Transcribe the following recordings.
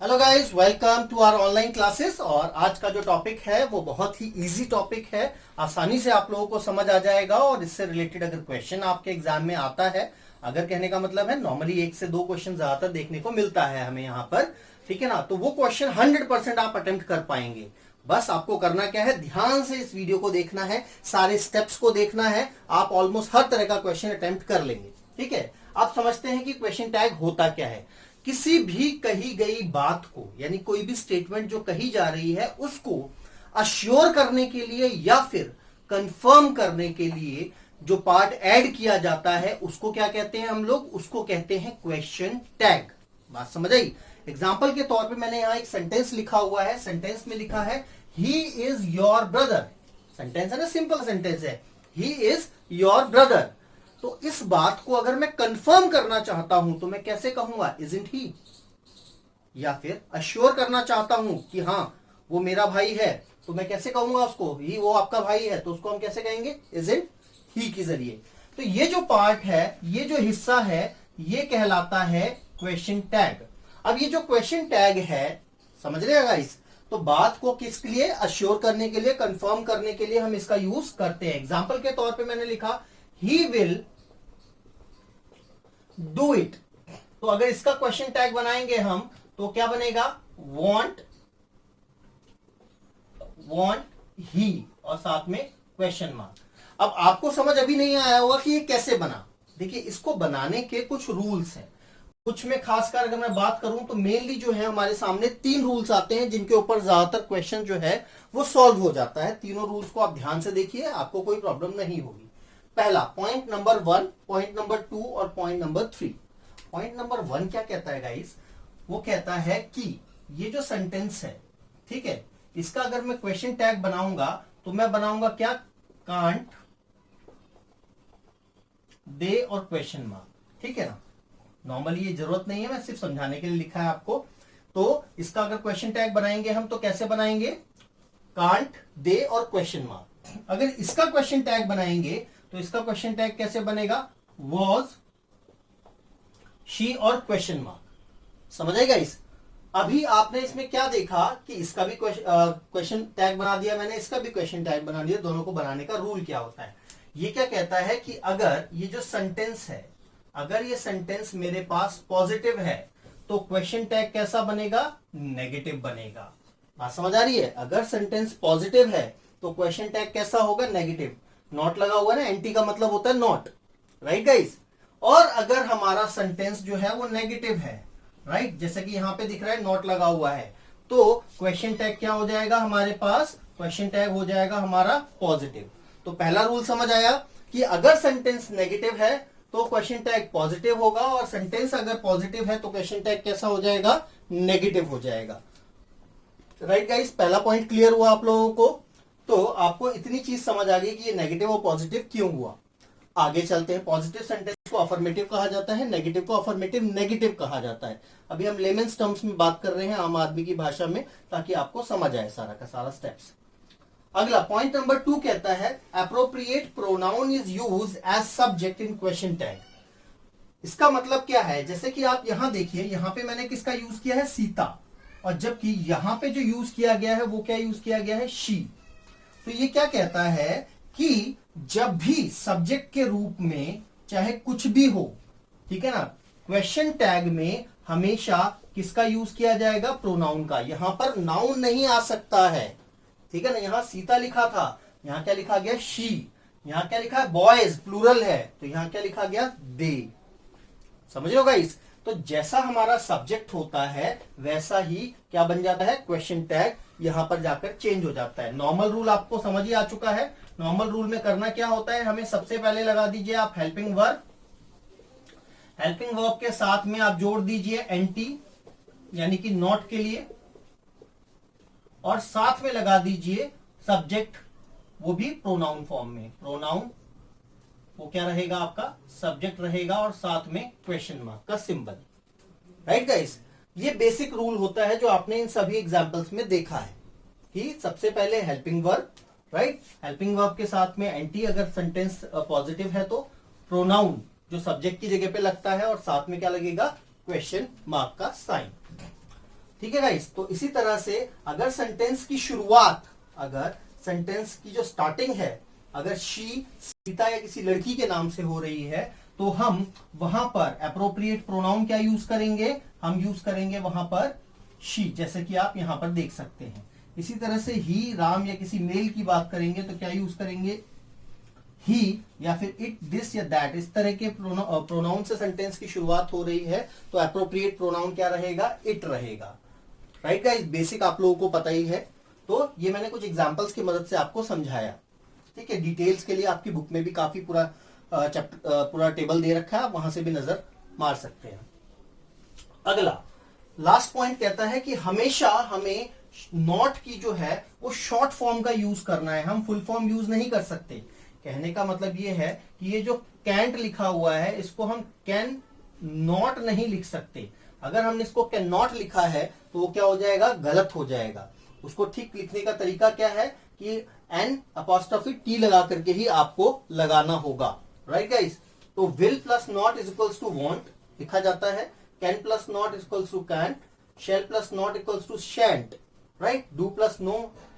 Hello guys, welcome to our online classes. और आज का जो टॉपिक है वो बहुत ही इजी टॉपिक है, आसानी से आप लोगों को समझ आ जाएगा। और इससे रिलेटेड अगर क्वेश्चन आपके एग्जाम में आता है, अगर कहने का मतलब है नॉर्मली 1 से 2 क्वेश्चन ज्यादातर देखने को मिलता है हमें यहाँ पर, ठीक है ना। तो वो क्वेश्चन 100% आप अटेम्प्ट कर पाएंगे। बस आपको करना क्या है, ध्यान से इस वीडियो को देखना है, सारे स्टेप्स को देखना है, आप ऑलमोस्ट हर तरह का क्वेश्चन अटेम्प्ट कर लेंगे। ठीक है, आप समझते हैं कि क्वेश्चन टैग होता क्या है। किसी भी कही गई बात को, यानी कोई भी स्टेटमेंट जो कही जा रही है उसको अश्योर करने के लिए या फिर कंफर्म करने के लिए जो पार्ट ऐड किया जाता है उसको क्या कहते हैं हम लोग, उसको कहते हैं क्वेश्चन टैग। बात समझ आई। एग्जाम्पल के तौर पे मैंने यहां एक सेंटेंस लिखा हुआ है। सेंटेंस में लिखा है he is your brother. Sentence है ना, सिंपल सेंटेंस है, ही इज योर ब्रदर। तो इस बात को अगर मैं कंफर्म करना चाहता हूं तो मैं कैसे कहूंगा, इजंट ही। या फिर अश्योर करना चाहता हूं कि हां वो मेरा भाई है तो मैं कैसे कहूंगा उसको, ही वो आपका भाई है, तो उसको हम कैसे कहेंगे, इजंट ही के जरिए। तो ये जो पार्ट है, ये जो हिस्सा है, ये कहलाता है क्वेश्चन टैग। अब ये जो क्वेश्चन टैग है, समझ रहे हैं गाइस, तो बात को किसके लिए, अश्योर करने के लिए, कंफर्म करने के लिए हम इसका यूज करते हैं। एग्जाम्पल के तौर पे मैंने लिखा ही विल डू इट। तो अगर इसका क्वेश्चन टैग बनाएंगे हम तो क्या बनेगा, वॉन्ट ही और साथ में क्वेश्चन मार्क। अब आपको समझ अभी नहीं आया होगा कि ये कैसे बना। देखिए, इसको बनाने के कुछ रूल्स हैं। कुछ में खासकर अगर मैं बात करूं तो मेनली जो है हमारे सामने 3 रूल्स आते हैं जिनके ऊपर ज्यादातर क्वेश्चन जो है वो सॉल्व हो जाता है। तीनों रूल्स को आप ध्यान से देखिए, आपको कोई प्रॉब्लम नहीं होगी। पहला पॉइंट नंबर 1, पॉइंट नंबर 2 और पॉइंट नंबर 3। पॉइंट नंबर 1 क्या कहता है गाइस, वो कहता है कि ये जो सेंटेंस है, ठीक है, इसका अगर मैं क्वेश्चन टैग बनाऊंगा तो मैं बनाऊंगा क्या, कांट, दे और क्वेश्चन मार्क। ठीक है ना, नॉर्मली ये जरूरत नहीं है, मैं सिर्फ समझाने के लिए लिखा है आपको। तो इसका अगर क्वेश्चन टैग बनाएंगे हम तो कैसे बनाएंगे, कांट, दे और क्वेश्चन मार्क। अगर इसका क्वेश्चन टैग बनाएंगे तो इसका क्वेश्चन टैग कैसे बनेगा, वॉज, शी और क्वेश्चन मार्क। समझ आएगा इस। अभी आपने इसमें क्या देखा कि इसका भी क्वेश्चन टैग बना दिया मैंने, इसका भी क्वेश्चन टैग बना दिया। दोनों को बनाने का रूल क्या होता है, ये क्या कहता है कि अगर ये जो सेंटेंस है, अगर ये सेंटेंस मेरे पास पॉजिटिव है तो क्वेश्चन टैग कैसा बनेगा, नेगेटिव बनेगा। बात समझ आ रही है। अगर सेंटेंस पॉजिटिव है तो क्वेश्चन टैग कैसा होगा, नेगेटिव। नॉट लगा हुआ है ना, एंटी का मतलब होता है नॉट, राइट गाइस। और अगर हमारा सेंटेंस जो है वो नेगेटिव है, राइट, जैसे कि यहां पे दिख रहा है नॉट लगा हुआ है, तो क्वेश्चन टैग क्या हो जाएगा हमारे पास, क्वेश्चन टैग हो जाएगा हमारा पॉजिटिव। तो पहला रूल समझ आया कि अगर सेंटेंस नेगेटिव है तो क्वेश्चन टैग पॉजिटिव होगा, और सेंटेंस अगर पॉजिटिव है तो क्वेश्चन टैग कैसा हो जाएगा, नेगेटिव हो जाएगा। राइट गाइस, पहला पॉइंट क्लियर हुआ आप लोगों को। तो आपको इतनी चीज समझ आ गई कि ये नेगेटिव और पॉजिटिव क्यों हुआ। आगे चलते हैं। पॉजिटिव सेंटेंस को अफर्मेटिव कहा जाता है, नेगेटिव को अफर्मेटिव नेगेटिव कहा जाता है। अभी हम लेमेन्स टर्म्स में बात कर रहे हैं, आम आदमी की भाषा में, ताकि आपको समझ आए सारा का सारा स्टेप्स। अगला पॉइंट नंबर 2 कहता है appropriate pronoun is used as subject in question tag. इसका मतलब क्या है, जैसे कि आप यहां देखिए, यहां पे मैंने किसका यूज किया है, सीता, और जबकि यहां पे जो यूज किया गया है वो क्या यूज किया गया है, शी। तो ये क्या कहता है कि जब भी सब्जेक्ट के रूप में चाहे कुछ भी हो, ठीक है ना, क्वेश्चन टैग में हमेशा किसका यूज किया जाएगा, प्रोनाउन का। यहां पर नाउन नहीं आ सकता है, ठीक है ना। यहां सीता लिखा था, यहां क्या लिखा गया, शी। यहां क्या लिखा है, बॉयज, प्लूरल है, तो यहां क्या लिखा गया, दे। समझ लो गाइस। तो जैसा हमारा सब्जेक्ट होता है वैसा ही क्या बन जाता है, क्वेश्चन टैग यहां पर जाकर चेंज हो जाता है। नॉर्मल रूल आपको समझ ही आ चुका है। नॉर्मल रूल में करना क्या होता है, हमें सबसे पहले लगा दीजिए आप हेल्पिंग वर्ब। हेल्पिंग वर्ब के साथ में आप जोड़ दीजिए एंटी, यानी कि नॉट के लिए, और साथ में लगा दीजिए सब्जेक्ट, वो भी प्रोनाउन फॉर्म में। प्रोनाउन वो क्या रहेगा, आपका सब्जेक्ट रहेगा, और साथ में क्वेश्चन मार्क का सिंबल। राइट गाइस, ये बेसिक रूल होता है जो आपने इन सभी एग्जांपल्स में देखा है कि सबसे पहले helping verb, right, helping verb के साथ में एंटी अगर सेंटेंस पॉजिटिव है तो प्रोनाउन जो सब्जेक्ट की जगह पे लगता है, और साथ में क्या लगेगा, क्वेश्चन मार्क का साइन। ठीक है गाइस। तो इसी तरह से अगर सेंटेंस की शुरुआत, अगर सेंटेंस की जो स्टार्टिंग है अगर शी सीता या किसी लड़की के नाम से हो रही है तो हम वहां पर एप्रोप्रिएट प्रोनाउन क्या यूज करेंगे, हम यूज करेंगे वहां पर शी, जैसे कि आप यहां पर देख सकते हैं। इसी तरह से ही, राम या किसी मेल की बात करेंगे तो क्या यूज करेंगे, ही, या फिर इट, दिस या दैट। इस तरह के प्रोनाउन से सेंटेंस की शुरुआत हो रही है तो एप्रोप्रिएट प्रोनाउन क्या रहेगा, इट रहेगा। राइट गाइस, बेसिक आप लोगों को पता ही है। तो ये मैंने कुछ एग्जांपल्स की मदद से आपको समझाया। ठीक है, डिटेल्स के लिए आपकी बुक में भी काफी पूरा पूरा टेबल दे रखा है, आप वहां से भी नजर मार सकते हैं। अगला लास्ट पॉइंट कहता है कि हमेशा हमें नॉट की जो है वो शॉर्ट फॉर्म का यूज करना है, हम फुल फॉर्म यूज नहीं कर सकते। कहने का मतलब ये है कि ये जो कैंट लिखा हुआ है इसको हम कैन नॉट नहीं लिख सकते। अगर हमने इसको कैन नॉट लिखा है तो वो क्या हो जाएगा, गलत हो जाएगा। उसको ठीक लिखने का तरीका क्या है कि एन अपॉस्ट्रोफी टी लगा करके ही आपको लगाना होगा। राइट गाइस, तो will plus not is equals to won't लिखा जाता है, can plus not is equals to can't, shall plus not equals to shan't, right, do plus no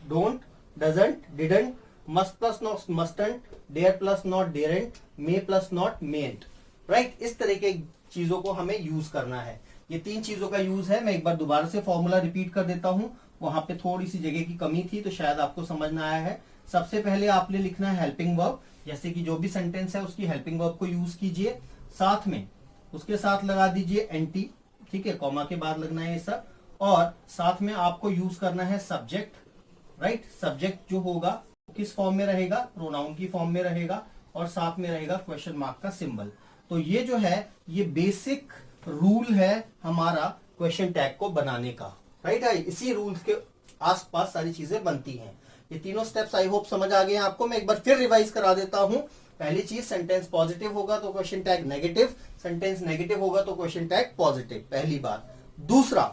don't, doesn't didn't, must plus not mustn't, dare plus not daren't, may plus not mayn't. Right, इस तरह के चीजों को हमें use करना है। ये तीन चीजों का यूज है। मैं एक बार दोबारा से फॉर्मूला रिपीट कर देता हूं, वहां पे थोड़ी सी जगह की कमी थी तो शायद आपको समझ में आया है। सबसे पहले आपने लिखना है हेल्पिंग वर्ब, जैसे कि जो भी सेंटेंस है उसकी हेल्पिंग वर्ब को यूज कीजिए, साथ में उसके साथ लगा दीजिए एनटी, ठीक है, कॉमा के बाद लगना है ये सब, और साथ में आपको यूज करना है सब्जेक्ट। राइट, सब्जेक्ट जो होगा किस फॉर्म में रहेगा, प्रोनाउन की फॉर्म में रहेगा, और साथ में रहेगा क्वेश्चन मार्क का सिंबल। तो ये जो है ये बेसिक रूल है हमारा क्वेश्चन टैग को बनाने का। राइट है, इसी रूल्स के आसपास सारी चीजें बनती हैं। ये तीनों स्टेप्स आई होप समझ आ गए हैं आपको। मैं एक बार फिर रिवाइज करा देता हूं। पहली चीज, सेंटेंस पॉजिटिव होगा तो question tag negative, sentence negative होगा तो क्वेश्चन टैग पॉजिटिव, पहली बात। दूसरा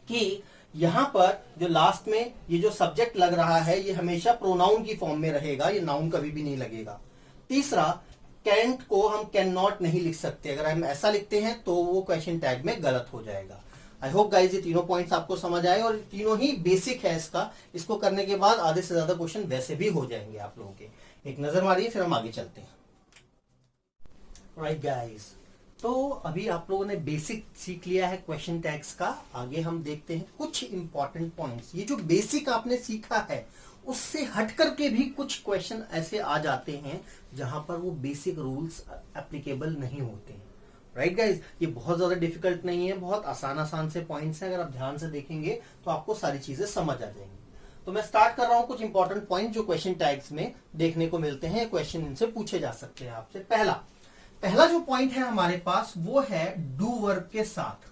कि यहां पर जो लास्ट में ये जो सब्जेक्ट लग रहा है ये हमेशा प्रोनाउन की फॉर्म में रहेगा, ये नाउन कभी भी नहीं लगेगा। तीसरा, कैंट को हम कैन नॉट नहीं लिख सकते, अगर हम ऐसा लिखते हैं तो वो क्वेश्चन टैग में गलत हो जाएगा। आई होप गाइज ये तीनों पॉइंट्स आपको समझ आए, और तीनों ही बेसिक है इसका। इसको करने के बाद आधे से ज्यादा क्वेश्चन वैसे भी हो जाएंगे आप लोगों के। एक नजर मारिए फिर हम आगे चलते हैं। राइट गाइज, तो अभी आप लोगों ने बेसिक सीख लिया है क्वेश्चन टैग्स का। आगे हम देखते हैं कुछ इंपॉर्टेंट पॉइंट्स। ये जो बेसिक आपने सीखा है उससे हट करके भी कुछ क्वेश्चन ऐसे आ जाते हैं जहां पर वो बेसिक रूल्स एप्लीकेबल नहीं होते हैं। राइट गाइज, ये बहुत ज्यादा डिफिकल्ट नहीं है, बहुत आसान आसान से पॉइंट्स हैं। अगर आप ध्यान से देखेंगे तो आपको सारी चीजें समझ आ जाएंगी। तो मैं स्टार्ट कर रहा हूं कुछ इंपॉर्टेंट पॉइंट जो क्वेश्चन टैग्स में देखने को मिलते हैं, क्वेश्चन इनसे पूछे जा सकते हैं आपसे। पहला जो पॉइंट है हमारे पास वो है डू वर्ब के साथ।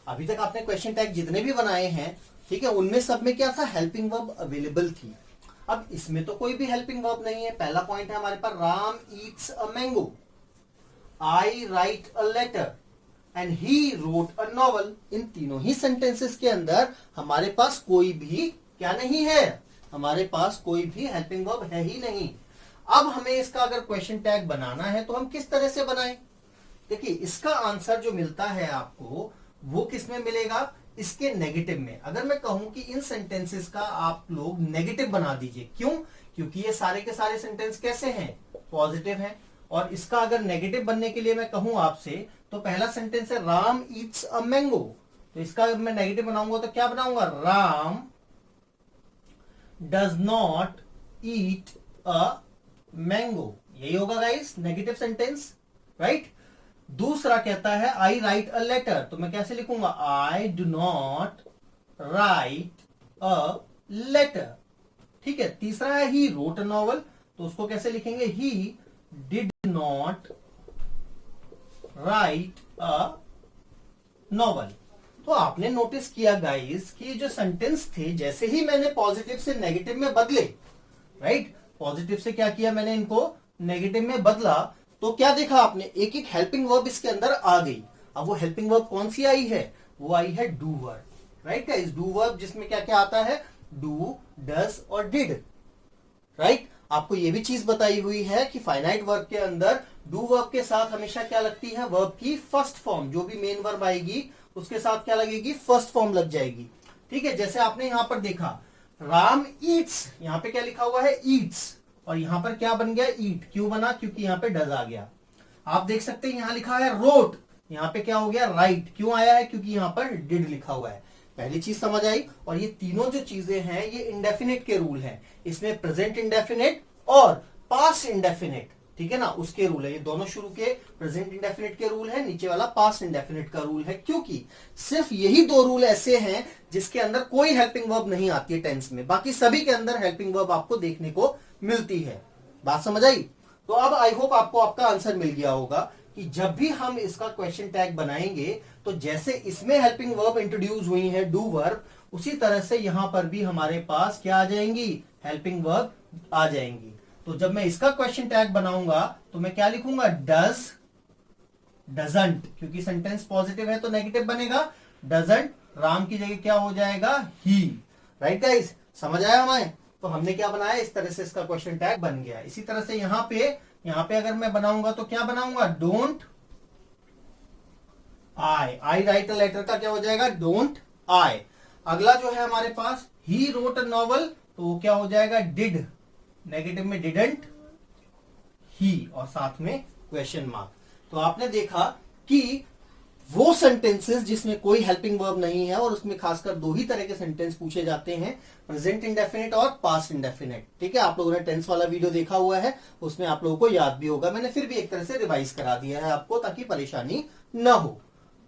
अभी तक आपने क्वेश्चन टैग जितने भी बनाए हैं, ठीक है, उनमें सब में क्या था, हेल्पिंग वर्ब अवेलेबल थी। अब इसमें तो कोई भी हेल्पिंग वर्ब नहीं है। पहला पॉइंट है हमारे पास, Ram eats a mango, I write a letter and he wrote a novel. इन तीनों ही सेंटेंसेस के अंदर हमारे पास कोई भी क्या नहीं है, हमारे पास कोई भी हेल्पिंग वर्ब है ही नहीं। अब हमें इसका अगर क्वेश्चन टैग बनाना है तो हम किस तरह से बनाएं? देखिए, इसका आंसर जो मिलता है आपको वो किस में मिलेगा, इसके नेगेटिव में। अगर मैं कहूं कि इन सेंटेंसेस का आप लोग नेगेटिव बना दीजिए, क्यों? क्योंकि ये सारे के सारे सेंटेंस कैसे हैं, पॉजिटिव हैं। और इसका अगर नेगेटिव बनने के लिए मैं कहूं आपसे, तो पहला सेंटेंस है राम ईट्स अ मैंगो, तो इसका मैं नेगेटिव बनाऊंगा तो क्या बनाऊंगा, Ram does not eat a mango. यही होगा गाइस नेगेटिव सेंटेंस। राइट, दूसरा कहता है आई राइट अ लेटर, तो मैं कैसे लिखूंगा, I do not write a letter. ठीक है, तीसरा है ही रोट अ नॉवल, तो उसको कैसे लिखेंगे, he did not write a novel. तो आपने नोटिस किया गाइस कि जो सेंटेंस थे जैसे ही मैंने पॉजिटिव से नेगेटिव में बदले, राइट, पॉजिटिव से क्या किया मैंने, इनको नेगेटिव में बदला, तो क्या देखा आपने, एक एक हेल्पिंग वर्ब इसके अंदर आ गई। अब वो हेल्पिंग वर्ब कौन सी आई है, वो आई है do verb. Right guys, do verb जिसमें क्या क्या आता है, डू, डज और डिड। राइट, आपको ये भी चीज बताई हुई है कि फाइनाइट वर्ब के अंदर डू वर्ब के साथ हमेशा क्या लगती है, वर्ब की फर्स्ट फॉर्म, जो भी मेन वर्ब आएगी उसके साथ क्या लगेगी, फर्स्ट फॉर्म लग जाएगी। ठीक है, जैसे आपने यहां पर देखा राम ईट्स, यहां पे क्या लिखा हुआ है, ईट्स, और यहां पर क्या बन गया, ईट। क्यों बना, क्योंकि यहां पे डज आ गया। आप देख सकते हैं यहां लिखा है रोट, यहां पे क्या हो गया, राइट। क्यों आया है, क्योंकि यहां पर डिड लिखा हुआ है। पहली चीज समझ आई। और ये तीनों जो चीजें हैं ये इंडेफिनिट के रूल हैं। इसमें प्रेजेंट इंडेफिनिट और पास्ट इंडेफिनिट, ठीक है ना, उसके रूल है। ये दोनों शुरू के प्रेजेंट इंडेफिनिट के रूल है, नीचे वाला पास्ट इंडेफिनिट का रूल है। क्योंकि सिर्फ यही दो रूल ऐसे हैं जिसके अंदर कोई हेल्पिंग वर्ब नहीं आती है टेंस में, बाकी सभी के अंदर हेल्पिंग वर्ब आपको देखने को मिलती है। बात समझ आई। तो अब आई होप आपको आपका आंसर मिल गया होगा कि जब भी हम इसका क्वेश्चन टैग बनाएंगे तो जैसे इसमें हेल्पिंग वर्ब इंट्रोड्यूस हुई है डू वर्ब, उसी तरह से यहां पर भी हमारे पास क्या आ जाएंगी, हेल्पिंग वर्ब आ जाएंगी। तो जब मैं इसका क्वेश्चन टैग बनाऊंगा तो मैं क्या लिखूंगा, डज, डजंट, क्योंकि सेंटेंस पॉजिटिव है तो नेगेटिव बनेगा। डजंट, राम की जगह क्या हो जाएगा, ही। राइट गाइस, समझ आया हमें। तो हमने क्या बनाया, इस तरह से इसका क्वेश्चन टैग बन गया। इसी तरह से यहां पे अगर मैं बनाऊंगा तो क्या बनाऊंगा, don't I write a letter का क्या हो जाएगा, डोंट आई। अगला जो है हमारे पास, ही रोट अ नॉवल, तो वो क्या हो जाएगा, डिड, नेगेटिव में डिडंट ही, और साथ में क्वेश्चन मार्क। तो आपने देखा कि वो सेंटेंसेस जिसमें कोई हेल्पिंग वर्ब नहीं है, और उसमें खासकर दो ही तरह के सेंटेंस पूछे जाते हैं, प्रेजेंट इंडेफिनिट और पास्ट इंडेफिनिट। ठीक है, आप लोगों ने टेंस वाला वीडियो देखा हुआ है, उसमें आप लोगों को याद भी होगा। मैंने फिर भी एक तरह से रिवाइज करा दिया है आपको, ताकि परेशानी न हो।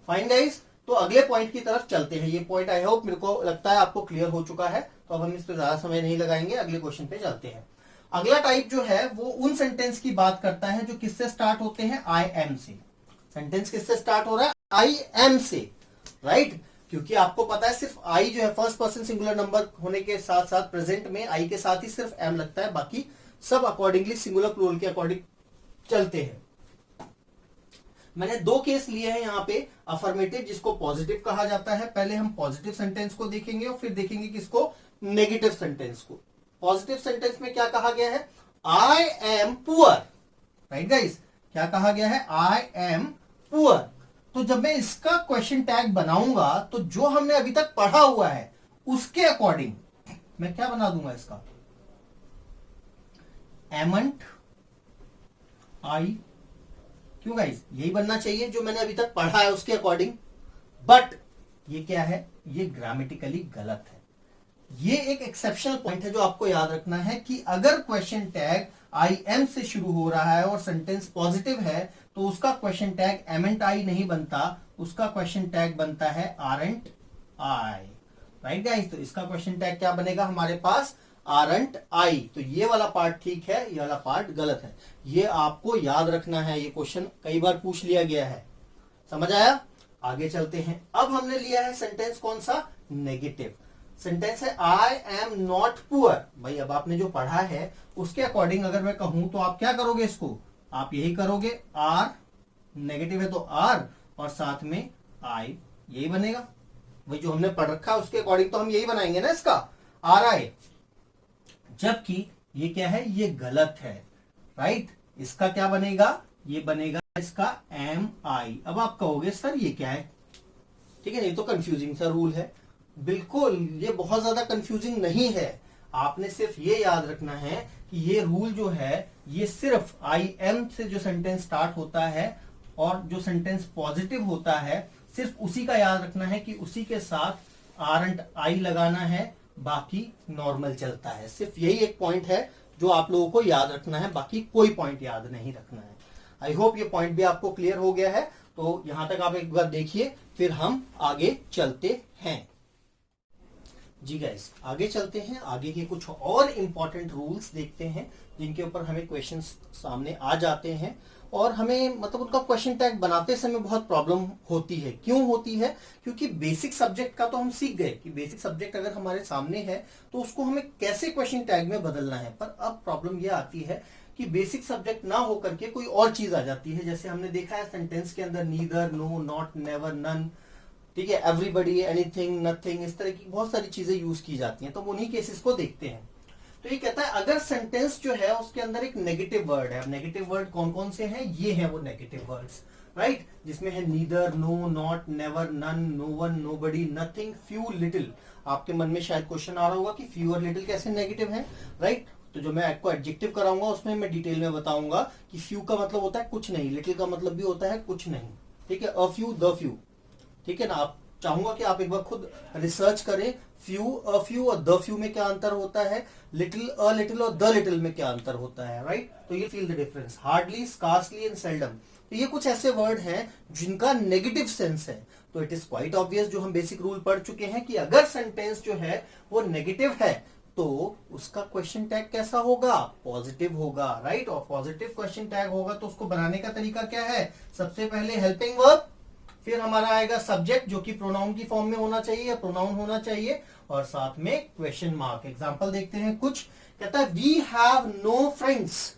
फाइन गाइस, तो अगले पॉइंट की तरफ चलते हैं। ये पॉइंट आई होप, मेरे को लगता है आपको क्लियर हो चुका है, तो अब हम इस पर ज्यादा समय नहीं लगाएंगे, अगले क्वेश्चन पे चलते हैं। अगला टाइप जो है वो उन सेंटेंस की बात करता है जो किससे स्टार्ट होते हैं, आई एम से। सेंटेंस किससे स्टार्ट हो रहा है, आई एम से, राइट। क्योंकि आपको पता है सिर्फ आई जो है फर्स्ट पर्सन सिंगुलर नंबर होने के साथ साथ प्रेजेंट में आई के साथ ही सिर्फ एम लगता है, बाकी सब अकॉर्डिंगली सिंगुलर प्लूरल के अकॉर्डिंग चलते हैं। मैंने दो केस लिए हैं यहाँ पे, अफर्मेटिव जिसको पॉजिटिव कहा जाता है। पहले हम पॉजिटिव सेंटेंस को देखेंगे और फिर देखेंगे किसको, नेगेटिव सेंटेंस को। पॉजिटिव सेंटेंस में क्या कहा गया है, I am poor, right guys, क्या कहा गया है, आई एम पुअर। तो जब मैं इसका क्वेश्चन टैग बनाऊंगा तो जो हमने अभी तक पढ़ा हुआ है उसके अकॉर्डिंग मैं क्या बना दूंगा इसका, एमंट आई। क्यों गाइस, यही बनना चाहिए जो मैंने अभी तक पढ़ा है उसके अकॉर्डिंग। बट ये क्या है, ये ग्रामेटिकली गलत है। ये एक एक्सेप्शनल पॉइंट है जो आपको याद रखना है कि अगर क्वेश्चन टैग आई एम से शुरू हो रहा है और सेंटेंस पॉजिटिव है तो उसका क्वेश्चन टैग एमेंट आई नहीं बनता, उसका क्वेश्चन टैग बनता है आरंट आई। राइट गाइस, तो इसका क्वेश्चन टैग क्या बनेगा हमारे पास, आरंट आई। तो ये वाला पार्ट ठीक है, ये वाला पार्ट गलत है। ये आपको याद रखना है, ये क्वेश्चन कई बार पूछ लिया गया है। समझ आया। आगे चलते हैं। अब हमने लिया है सेंटेंस कौन सा, नेगेटिव सेंटेंस है, आई एम नॉट पुअर। भाई अब आपने जो पढ़ा है उसके अकॉर्डिंग अगर मैं कहूं तो आप क्या करोगे, इसको आप यही करोगे, आर, नेगेटिव है तो आर और साथ में आई, यही बनेगा। वही जो हमने पढ़ रखा है उसके अकॉर्डिंग तो हम यही बनाएंगे ना, इसका आर आई। जबकि ये क्या है, ये गलत है, राइट। इसका क्या बनेगा, ये बनेगा इसका एम आई। अब आप कहोगे सर ये क्या है, ठीक है, ये तो कंफ्यूजिंग सा रूल है। बिल्कुल, ये बहुत ज्यादा कंफ्यूजिंग नहीं है। आपने सिर्फ ये याद रखना है कि ये रूल जो है ये सिर्फ आई एम से जो सेंटेंस स्टार्ट होता है और जो सेंटेंस पॉजिटिव होता है सिर्फ उसी का याद रखना है कि उसी के साथ आरंट आई लगाना है, बाकी नॉर्मल चलता है। सिर्फ यही एक पॉइंट है जो आप लोगों को याद रखना है, बाकी कोई पॉइंट याद नहीं रखना है। आई होप ये पॉइंट भी आपको क्लियर हो गया है। तो यहां तक आप एक बार देखिए, फिर हम आगे चलते हैं। जी गाइस, आगे चलते हैं। आगे के कुछ और इंपॉर्टेंट रूल्स देखते हैं जिनके ऊपर हमें क्वेश्चंस सामने आ जाते हैं और हमें मतलब उनका क्वेश्चन टैग बनाते समय बहुत प्रॉब्लम होती है। क्यों होती है, क्योंकि बेसिक सब्जेक्ट का तो हम सीख गए कि बेसिक सब्जेक्ट अगर हमारे सामने है तो उसको हमें कैसे क्वेश्चन टैग में बदलना है। पर अब प्रॉब्लम यह आती है कि बेसिक सब्जेक्ट ना होकर के कोई और चीज आ जाती है। जैसे हमने देखा है सेंटेंस के अंदर neither, no, not, never, none, ठीक है, एवरीबडी, एनीथिंग, नथिंग, इस तरह की बहुत सारी चीजें यूज की जाती हैं। तो हम उन्हीं केसेस को देखते हैं। तो ये कहता है अगर सेंटेंस जो है उसके अंदर एक नेगेटिव वर्ड है। अब नेगेटिव वर्ड कौन कौन से हैं, ये हैं वो नेगेटिव वर्ड्स। राइट, जिसमें है neither, no, not, never, none, no one, nobody, nothing, few, little. आपके मन में शायद क्वेश्चन आ रहा होगा कि फ्यू और लिटिल कैसे नेगेटिव है, राइट। तो जो मैं आपको एडजेक्टिव कराऊंगा उसमें मैं डिटेल में बताऊंगा कि फ्यू का मतलब होता है कुछ नहीं, लिटिल का मतलब भी होता है कुछ नहीं, ठीक है। अ फ्यू, द फ्यू, ठीक है ना। आप चाहूंगा कि आप एक बार खुद रिसर्च करें, फ्यू, अ फ्यू और द फ्यू में क्या अंतर होता है, लिटिल, अ लिटिल और द लिटिल में क्या अंतर होता है, राइट। तो ये feel the difference. Hardly, scarcely and seldom, तो ये कुछ ऐसे वर्ड हैं जिनका नेगेटिव सेंस है। तो इट इज क्वाइट ऑब्वियस, जो हम बेसिक रूल पढ़ चुके हैं, कि अगर सेंटेंस जो है वो नेगेटिव है तो उसका क्वेश्चन टैग कैसा होगा, पॉजिटिव होगा, राइट। और पॉजिटिव क्वेश्चन टैग होगा तो उसको बनाने का तरीका क्या है, सबसे पहले हेल्पिंग वर्ब, फिर हमारा आएगा सब्जेक्ट जो कि प्रोनाउन की फॉर्म में होना चाहिए या प्रोनाउन होना चाहिए, और साथ में क्वेश्चन मार्क। एग्जांपल देखते हैं कुछ। कहता है we have no friends,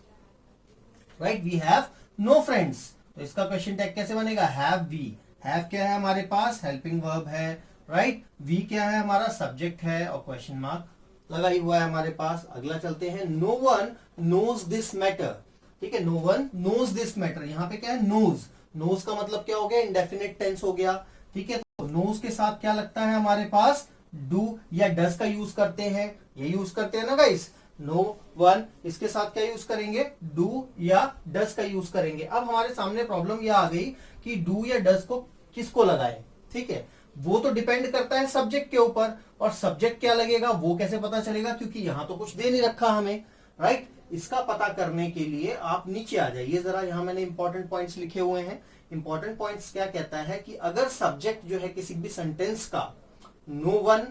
right, we have no friends. तो इसका क्वेश्चन टैग कैसे बनेगा, हैव वी। हैव क्या है हमारे पास, हेल्पिंग वर्ब है, राइट। वी क्या है हमारा, सब्जेक्ट है, और क्वेश्चन मार्क लगा ही हुआ है हमारे पास। अगला चलते हैं, no one knows this matter, ठीक है। No one knows this matter, यहाँ पे क्या है, नोज। नोज का मतलब क्या हो गया, इंडेफिनिट टेंस हो गया, ठीक है। तो नोज के साथ क्या लगता है हमारे पास, डू या डस का यूज करते हैं, ये यूज करते हैं ना गाइस। नो वन, इसके साथ क्या यूज करेंगे, डू या डस का यूज करेंगे। अब हमारे सामने प्रॉब्लम यह आ गई कि डू या डस को किसको लगाए, ठीक है। वो तो डिपेंड करता है सब्जेक्ट के ऊपर, और सब्जेक्ट क्या लगेगा वो कैसे पता चलेगा, क्योंकि यहां तो कुछ दे नहीं रखा हमें, राइट। इसका पता करने के लिए आप नीचे आ जाइए जरा, यहां मैंने इंपॉर्टेंट पॉइंट्स लिखे हुए हैं। इंपॉर्टेंट पॉइंट्स क्या कहता है कि अगर सब्जेक्ट जो है किसी भी सेंटेंस का नो वन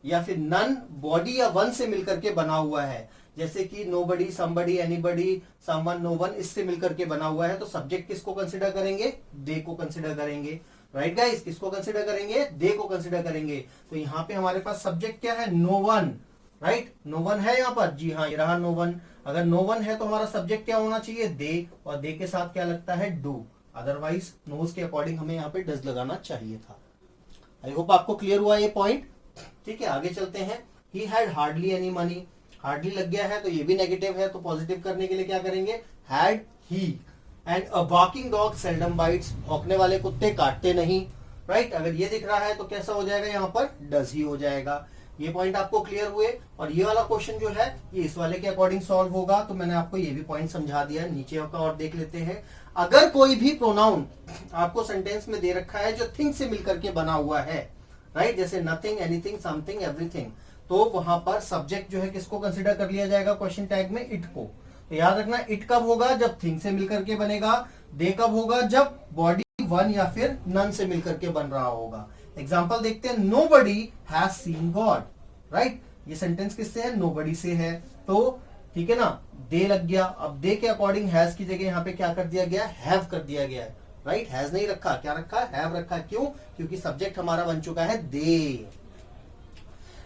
या फिर नन, बॉडी या वन से मिलकर के बना हुआ है, जैसे कि nobody, somebody, anybody, someone, no one, इससे मिलकर के बना हुआ है, तो सब्जेक्ट किसको कंसिडर करेंगे, दे को कंसिडर करेंगे, राइट गाइस। किसको कंसिडर करेंगे, दे को कंसिडर करेंगे। तो यहाँ पे हमारे पास सब्जेक्ट क्या है, no one, right. No one है यहाँ पर, जी हाँ ये रहा नो वन। अगर नो वन है तो हमारा सब्जेक्ट क्या होना चाहिए, दे, और दे के साथ क्या लगता है, डू। अदरवाइज नोज के अकॉर्डिंग हमें यहाँ पे डज लगाना चाहिए था। आई होप आपको क्लियर हुआ ये पॉइंट, ठीक है। आगे चलते हैं, he had hardly any money. Hardly लग गया है तो ये भी नेगेटिव है, तो पॉजिटिव करने के लिए क्या करेंगे, had he. And a barking dog seldom bites, भौंकने वाले कुत्ते काटते नहीं, राइट। अगर ये दिख रहा है तो कैसा हो जाएगा, यहाँ पर डज ही हो जाएगा। ये पॉइंट आपको क्लियर हुए। और ये वाला क्वेश्चन जो है ये इस वाले के अकॉर्डिंग सॉल्व होगा, तो मैंने आपको ये भी पॉइंट समझा दिया। नीचे का और देख लेते हैं, अगर कोई भी प्रोनाउन आपको सेंटेंस में दे रखा है जो थिंग से मिलकर के बना हुआ है, राइट, जैसे नथिंग, एनीथिंग, समथिंग, एवरीथिंग, तो वहां पर सब्जेक्ट जो है किसको कंसिडर कर लिया जाएगा क्वेश्चन टैग में, इट को। तो याद रखना, इट कब होगा, जब थिंग से मिलकर के बनेगा। दे कब होगा, जब बॉडी, वन या फिर नन से मिलकर के बन रहा होगा। एग्जाम्पल देखते हैं, nobody has seen God, right. ये सेंटेंस किससे है, नोबडी से है, तो ठीक है ना, दे लग गया। अब दे के अकॉर्डिंग हैज की जगह यहाँ पे क्या कर दिया गया, हैव कर दिया गया है, राइट। हैज नहीं रखा, क्या रखा, हैव रखा। क्यों, क्योंकि सब्जेक्ट हमारा बन चुका है दे।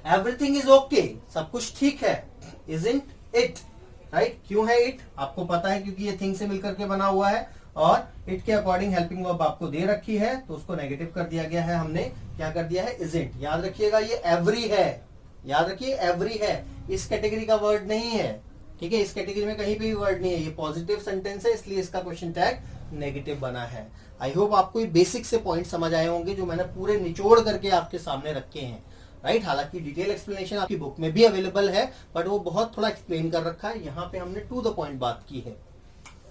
एवरीथिंग इज ओके, सब कुछ ठीक है, इजंट इट, राइट। क्यों है इट, आपको पता है, क्योंकि ये थिंग से मिलकर के बना हुआ है, और इट के अकॉर्डिंग हेल्पिंग वर्ब आपको दे रखी है, तो उसको नेगेटिव कर दिया गया है, हमने क्या कर दिया है, इजंट। याद रखिएगा ये एवरी है, याद रखिए एवरी है, इस कैटेगरी का वर्ड नहीं है, ठीक है। इस कैटेगरी में कहीं पे भी वर्ड नहीं है, ये पॉजिटिव सेंटेंस है, इसलिए इसका क्वेश्चन टैग नेगेटिव बना है। आई होप आपको ये बेसिक से पॉइंट समझ आए होंगे, जो मैंने पूरे निचोड़ करके आपके सामने रखे हैं, राइट। हालांकि डिटेल एक्सप्लेनेशन आपकी बुक में भी अवेलेबल है, बट वो बहुत थोड़ा एक्सप्लेन कर रखा है, यहाँ पे हमने टू द पॉइंट बात की है।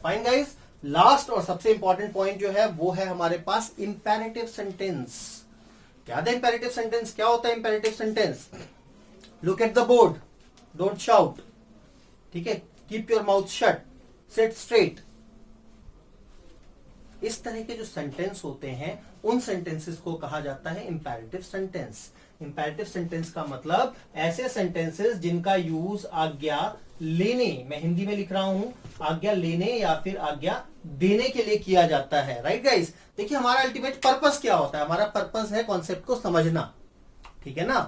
फाइन गाइस, लास्ट और सबसे इंपॉर्टेंट पॉइंट जो है वो है हमारे पास इंपेरेटिव सेंटेंस। याद है इंपेरेटिव सेंटेंस क्या होता है, imperative sentence, look at the board, don't shout, ठीक है, keep your mouth shut, seat straight. इस तरह के जो सेंटेंस होते हैं उन सेंटेंसेस को कहा जाता है इंपेरेटिव सेंटेंस। इंपेरेटिव सेंटेंस का मतलब ऐसे सेंटेंसेस जिनका यूज आज्ञा लेने, मैं हिंदी में लिख रहा हूं, आज्ञा लेने या फिर आज्ञा देने के लिए किया जाता है, राइट गाइस। देखिए हमारा अल्टीमेट पर्पस क्या होता है, हमारा पर्पस है कॉन्सेप्ट को समझना, ठीक है ना।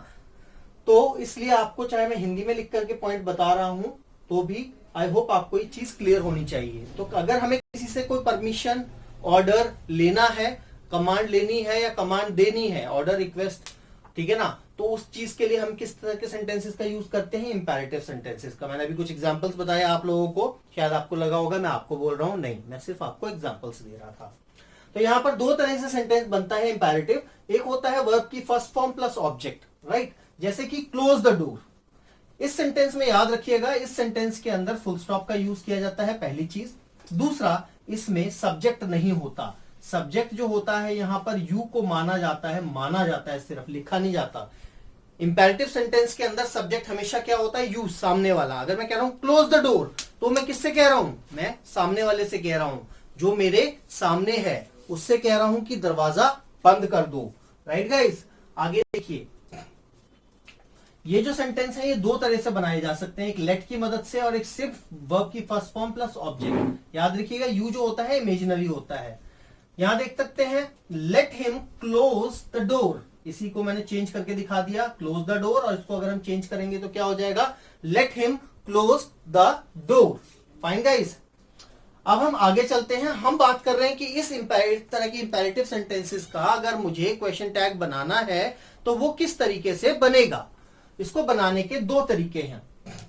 तो इसलिए आपको चाहे मैं हिंदी में लिख करके पॉइंट बता रहा हूं तो भी आई होप आपको ये चीज क्लियर होनी चाहिए। तो अगर हमें किसी से कोई परमिशन, ऑर्डर लेना है, कमांड लेनी है या कमांड देनी है, ऑर्डर, रिक्वेस्ट, ठीक है ना, तो उस चीज के लिए हम किस तरह के सेंटेंसेस का यूज करते हैं, इंपेरेटिव सेंटेंसेस का। मैंने अभी कुछ एग्जांपल्स बताया आप लोगों को, शायद आपको लगा होगा मैं आपको बोल रहा हूं, नहीं, मैं सिर्फ आपको एग्जांपल्स दे रहा था। तो यहां पर दो तरह से सेंटेंस बनता है इंपैरेटिव। एक होता है वर्ब की first form plus object, right, जैसे कि क्लोज द डोर। इस सेंटेंस में याद रखिएगा, इस सेंटेंस के अंदर फुल स्टॉप का यूज किया जाता है, पहली चीज। दूसरा, इसमें सब्जेक्ट नहीं होता। सब्जेक्ट जो होता है यहां पर यू को माना जाता है, सिर्फ लिखा नहीं जाता। इंपैरेटिव सेंटेंस के अंदर सब्जेक्ट हमेशा क्या होता है, यू, सामने वाला। अगर मैं कह रहा हूं क्लोज द डोर, तो मैं किससे कह रहा हूं, मैं सामने वाले से कह रहा हूं, जो मेरे सामने है उससे कह रहा हूं कि दरवाजा बंद कर दो, राइट गाइस। आगे देखिए, ये जो सेंटेंस है ये दो तरह से बनाए जा सकते हैं, एक लेट की मदद से और एक सिर्फ वर्ब की फर्स्ट फॉर्म प्लस ऑब्जेक्ट। याद रखिएगा, यू जो होता है इमेजिनरी होता है। यहां देख सकते हैं, let him close the door, इसी को मैंने चेंज करके दिखा दिया, क्लोज द डोर, और इसको अगर हम चेंज करेंगे तो क्या हो जाएगा, let him close the door. Fine guys, अब हम आगे चलते हैं। हम बात कर रहे हैं कि इस तरह की इंपैरेटिव सेंटेंसेस का अगर मुझे क्वेश्चन टैग बनाना है तो वो किस तरीके से बनेगा। इसको बनाने के दो तरीके हैं,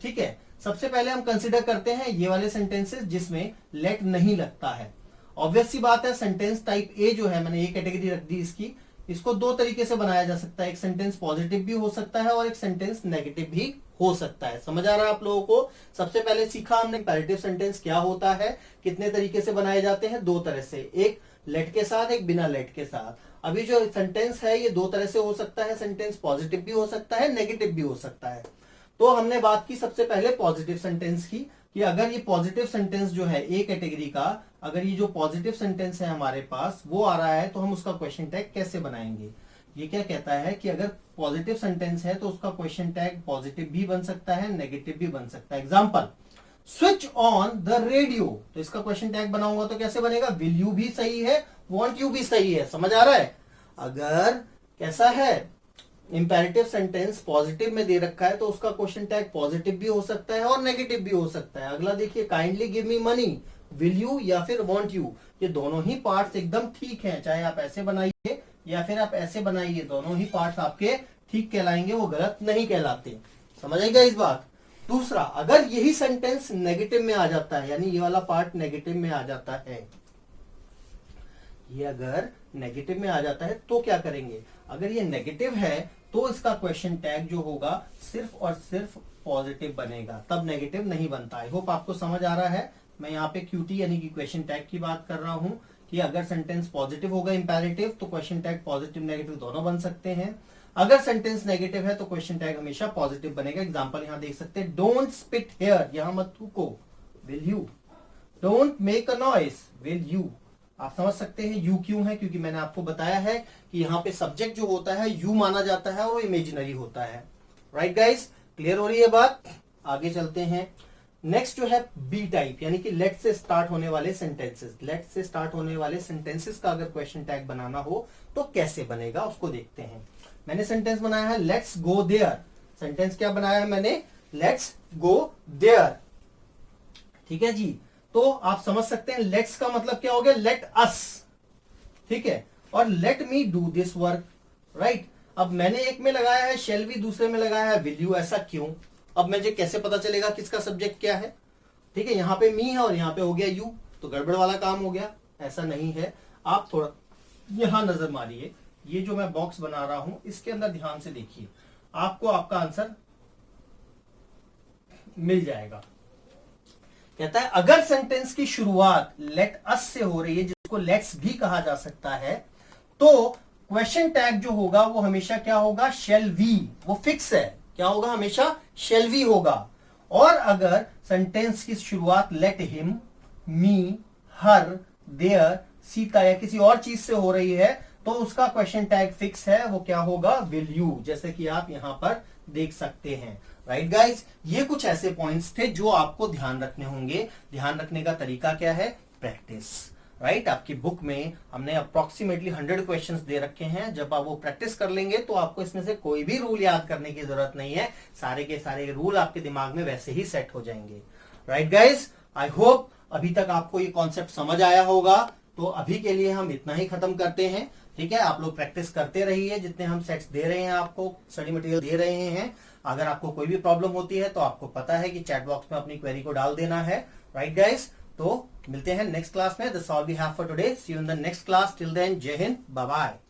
ठीक है। सबसे पहले हम कंसिडर करते हैं ये वाले सेंटेंसेस जिसमें लेट नहीं लगता है। ऑब्वियस सी बात है, सेंटेंस टाइप ए जो है, मैंने ये कैटेगरी रख दी इसकी, इसको दो तरीके से बनाया जा सकता है। एक सेंटेंस पॉजिटिव भी हो सकता है और एक सेंटेंस नेगेटिव भी हो सकता है। समझ आ रहा है आप लोगों को। सबसे पहले सीखा हमने इंपैरेटिव सेंटेंस क्या होता है, कितने तरीके से बनाए जाते हैं, दो तरह से, एक लेट के साथ, एक बिना लेट के साथ। अभी जो सेंटेंस है ये दो तरह से हो सकता है, सेंटेंस पॉजिटिव भी हो सकता है, नेगेटिव भी हो सकता है। तो हमने बात की सबसे पहले पॉजिटिव सेंटेंस की, कि अगर ये पॉजिटिव सेंटेंस जो है ए कैटेगरी का, अगर ये जो पॉजिटिव सेंटेंस है हमारे पास वो आ रहा है तो हम उसका क्वेश्चन टैग कैसे बनाएंगे। ये क्या कहता है कि अगर पॉजिटिव सेंटेंस है तो उसका क्वेश्चन टैग पॉजिटिव भी बन सकता है, नेगेटिव भी बन सकता है। Example, switch on the radio, तो इसका क्वेश्चन टैग बनाऊंगा तो कैसे बनेगा, विल यू भी सही है, वॉन्ट यू भी सही है। समझ आ रहा है। अगर कैसा है, इंपैरेटिव सेंटेंस पॉजिटिव में दे रखा है तो उसका क्वेश्चन टैग पॉजिटिव भी हो सकता है और नेगेटिव भी हो सकता है। अगला देखिए, kindly give me money, will you या फिर वॉन्ट यू, ये दोनों ही पार्ट्स एकदम ठीक हैं, चाहे आप ऐसे बनाइए या फिर आप ऐसे बनाइए, दोनों ही पार्ट्स आपके ठीक कहलाएंगे, वो गलत नहीं कहलाते। समझ आएगा इस बात। दूसरा, अगर यही सेंटेंस नेगेटिव में आ जाता है, यानी ये वाला पार्ट नेगेटिव में आ जाता है, ये अगर नेगेटिव में आ जाता है तो क्या करेंगे। अगर ये नेगेटिव है तो इसका क्वेश्चन टैग जो होगा सिर्फ और सिर्फ पॉजिटिव बनेगा, तब नेगेटिव नहीं बनता। आई होप आपको समझ आ रहा है। मैं यहाँ पे क्यूटी यानी कि क्वेश्चन टैग की बात कर रहा हूं कि अगर सेंटेंस पॉजिटिव होगा इंपैरेटिव तो क्वेश्चन टैग पॉजिटिव नेगेटिव दोनों बन सकते हैं। अगर सेंटेंस नेगेटिव है तो क्वेश्चन टैग हमेशा पॉजिटिव बनेगा। एग्जांपल यहां देख सकते हैं, डोंट स्पिट हियर, यहां मत थूको, will you. Don't make a noise, will you. आप समझ सकते हैं यू क्यों है, क्योंकि मैंने आपको बताया है कि यहाँ पे सब्जेक्ट जो होता है यू माना जाता है और वो इमेजिनरी होता है। राइट गाइस, क्लियर हो रही है बात। आगे चलते हैं। नेक्स्ट जो है बी टाइप, यानी कि लेट से स्टार्ट होने वाले सेंटेंसेस। लेट से स्टार्ट होने वाले सेंटेंसेस का अगर क्वेश्चन टैग बनाना हो तो कैसे बनेगा उसको देखते हैं। मैंने सेंटेंस बनाया है लेट्स गो देयर। सेंटेंस क्या बनाया है मैंने, लेट्स गो देयर, ठीक है जी। तो आप समझ सकते हैं लेट्स का मतलब क्या हो गया, लेट अस, ठीक है, और let me do this work, right. अब मैंने एक में लगाया है शेल बी, दूसरे में लगाया है विल यू, ऐसा क्यों। अब मुझे कैसे पता चलेगा किसका सब्जेक्ट क्या है, ठीक है। यहां पे मी है और यहां पे हो गया यू, तो गड़बड़ वाला काम हो गया। ऐसा नहीं है, आप थोड़ा यहां नजर मारिए, ये जो मैं बॉक्स बना रहा हूं इसके अंदर ध्यान से देखिए, आपको आपका आंसर मिल जाएगा। कहता है अगर सेंटेंस की शुरुआत लेट अस से हो रही है, जिसको लेट्स भी कहा जा सकता है, तो क्वेश्चन टैग जो होगा वो हमेशा क्या होगा, शेल वी, वो फिक्स है, क्या होगा, हमेशा शेल वी होगा। और अगर सेंटेंस की शुरुआत let him, me, her, their, Sita या किसी और चीज से हो रही है तो उसका क्वेश्चन टैग फिक्स है, वो क्या होगा, विल यू, जैसे कि आप यहां पर देख सकते हैं। राइट गाइज, ये कुछ ऐसे पॉइंट्स थे जो आपको ध्यान रखने होंगे। ध्यान रखने का तरीका क्या है, प्रैक्टिस। राइट, आपकी बुक में हमने अप्रोक्सीमेटली 100 क्वेश्चंस दे रखे हैं। जब आप वो प्रैक्टिस कर लेंगे तो आपको इसमें से कोई भी रूल याद करने की जरूरत नहीं है, सारे के सारे रूल आपके दिमाग में वैसे ही सेट हो जाएंगे। राइट गाइज, आई होप अभी तक आपको ये कॉन्सेप्ट समझ आया होगा। तो अभी के लिए हम इतना ही खत्म करते हैं, ठीक है। आप लोग प्रैक्टिस करते रहिए, जितने हम सेट्स दे रहे हैं, आपको स्टडी मटेरियल दे रहे हैं। अगर आपको कोई भी प्रॉब्लम होती है तो आपको पता है कि चैट बॉक्स में अपनी क्वेरी को डाल देना है। राइट गाइस, तो मिलते हैं नेक्स्ट क्लास में. That's all we have for today. See you in the next class. Till then, जय हिंद, बाय बाय.